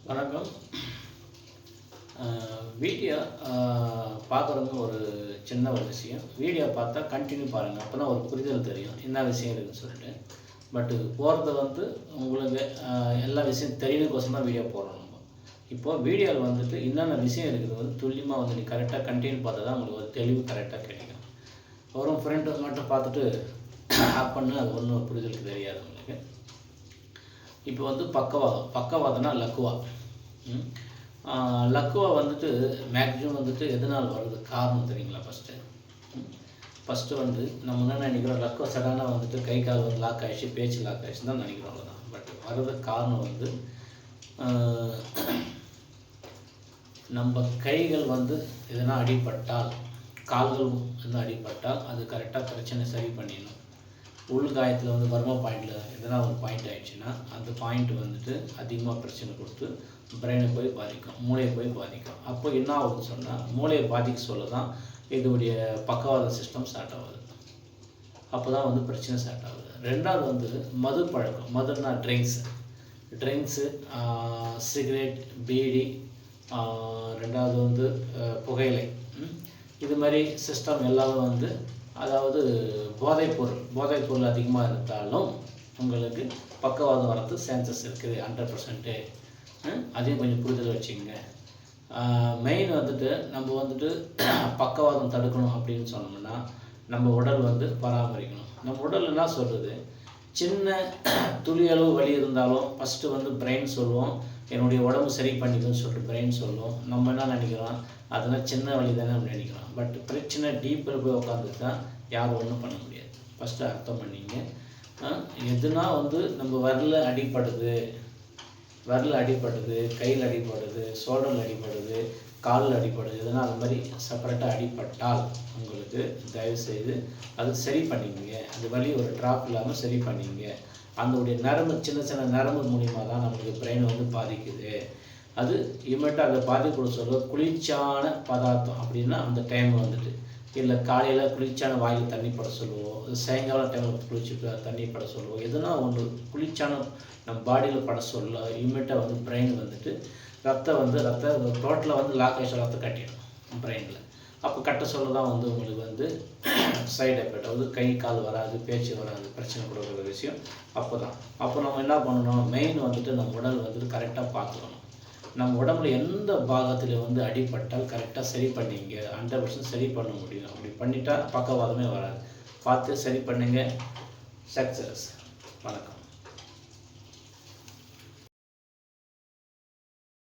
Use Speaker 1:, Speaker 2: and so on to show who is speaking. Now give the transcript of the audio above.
Speaker 1: வணக்கம். வீடியோ பார்க்குறவங்க ஒரு சின்ன ஒரு விஷயம். வீடியோ பார்த்தா கண்டினியூ பாருங்கள். அப்போ தான் ஒரு புரிதல் தெரியும் என்ன விஷயம் இருக்குதுன்னு சொல்லிட்டு. பட்டு போகிறது உங்களுக்கு எல்லா விஷயம் தெரியணுக்கோசம் தான் வீடியோ போடுறோம் நம்ம. இப்போது வீடியோவில் என்னென்ன விஷயம் இருக்குது துல்லியமாக நீ கரெக்டாக கண்டினியூ பார்த்தா தான் உங்களுக்கு ஒரு தெளிவு கரெக்டாக கிடைக்கும். ஒரு ஃப்ரெண்டு மட்டும் பார்த்துட்டு ஆப் பண்ணு அது ஒன்றும் புரிதலுக்கு தெரியாது உங்களுக்கு. இப்போ பக்கவாதம்னா லக்குவா. லக்குவா மேக்ஸிமம் எதனால் வருது காரணம் தெரியுங்களா? ஃபஸ்ட்டு நம்ம என்ன நினைக்கிறோம், லக்குவா சடனாக கை கால் லாக் ஆகிடுச்சு, பேச்சு லாக் ஆகிடுச்சுன்னு தான் நினைக்கிறோம். அவ்வளோதான். பட் வர்றதுக்கு காரணம் நம்ம கைகள் எதனா அடிபட்டால், கால்கள் எதனா அடிபட்டால் அது கரெக்டாக பிரச்சனை சரி பண்ணிடணும். உள்காயத்தில் வர்மா பாயிண்டில் எதனா ஒரு பாயிண்ட் ஆகிடுச்சுன்னா அந்த பாயிண்ட் அதிகமாக பிரச்சனை கொடுத்து பிரெயினை போய் பாதிக்கும், மூளையை போய் பாதிக்கும். அப்போ என்ன ஆகுதுன்னு சொன்னால், மூளையை பாதிக்க சொல்ல தான் இதோடைய பக்கவாத சிஸ்டம் ஸ்டார்ட் ஆகுது. அப்போ தான் பிரச்சனை ஸ்டார்ட் ஆகுது. ரெண்டாவது மது பழக்கம். மதுன்னா ட்ரிங்க்ஸு, சிகரெட், பீடி, ரெண்டாவது புகையிலை. இது மாதிரி சிஸ்டம் எல்லாமே அதாவது போதைப்பொருள் அதிகமாக இருந்தாலும் உங்களுக்கு பக்கவாதம் வரது சான்சஸ் இருக்குது 100%. அதையும் கொஞ்சம் புரிதல் வச்சுக்கோங்க. மெயின் நம்ம பக்கவாதம் தடுக்கணும் அப்படின்னு சொன்னோம்னா நம்ம உடல் பராமரிக்கணும். நம்ம உடல் என்ன சொல்கிறது, சின்ன துளியளவு வலி இருந்தாலும் ஃபஸ்ட்டு பிரெயின் சொல்லுவோம், என்னுடைய உடம்பு சரி பண்ணிக்கணும்னு சொல்லிட்டு பிரெயின் சொல்லுவோம். நம்ம என்ன நினைக்கிறோம், அதெல்லாம் சின்ன வலி தானே அப்படின்னு நினைக்கிறோம். பட் பிரச்சனை டீப்பில் போய் உட்காந்துட்டு தான் யாரும் ஒன்றும் பண்ண முடியாது. ஃபஸ்ட்டு அர்த்தம் பண்ணிங்க. எதுனா நம்ம விரல் அடிப்படுது, கையில் அடிப்படுது, ஷோல்டரில் அடிப்படுது, காலில் அடிப்படுது, எதுனா அது மாதிரி செப்பரேட்டாக அடிப்பட்டால் உங்களுக்கு தயவுசெய்து அது சரி பண்ணிங்க. அது வலி ஒரு ட்ராப் இல்லாமல் சரி பண்ணிங்க. அதனுடைய நரம்பு சின்ன நரம்பு மூலிமா தான் நம்மளுக்கு பிரெயின் பாதிக்குது. அது இமீடியட்டாக அதை பாதிக்கூட சொல்ல குளிர்ச்சியான பதார்த்தம் அப்படின்னா அந்த டைம் இல்லை காலையில் குளிர்ச்சியான வாயில் தண்ணி பட சொல்லுவோம், சாயங்காலம் டைமில் குளிச்சு தண்ணி பட சொல்லுவோம். எதுனா ஒன்று குளிர்ச்சியான நம்ம பாடியில் பட சொல்ல இமீடியட்டாக பிரெயின் ரத்தம் டோட்டலாக லாக் ஆகிடுச்சு, ரத்தம் கட்டிடும் பிரெயினில். அப்போ கட்ட சொல்ல தான் உங்களுக்கு சைடு எஃபெக்ட், கை கால் வராது, பேச்சு வராது, பிரச்சனை கொடுக்குற விஷயம். அப்போ நம்ம என்ன பண்ணணும், மெயின் நம்ம உடல் கரெக்டாக பார்த்துக்கணும். நம்ம உடம்புல எந்த பாகத்தில் அடிபட்டால் கரெக்டாக சரி பண்ணிங்க, 100% சரி பண்ண முடியும். அப்படி பண்ணிட்டா பக்கவாதமே வராது. பார்த்து சரி பண்ணுங்க. சக்ஸஸ். வணக்கம்.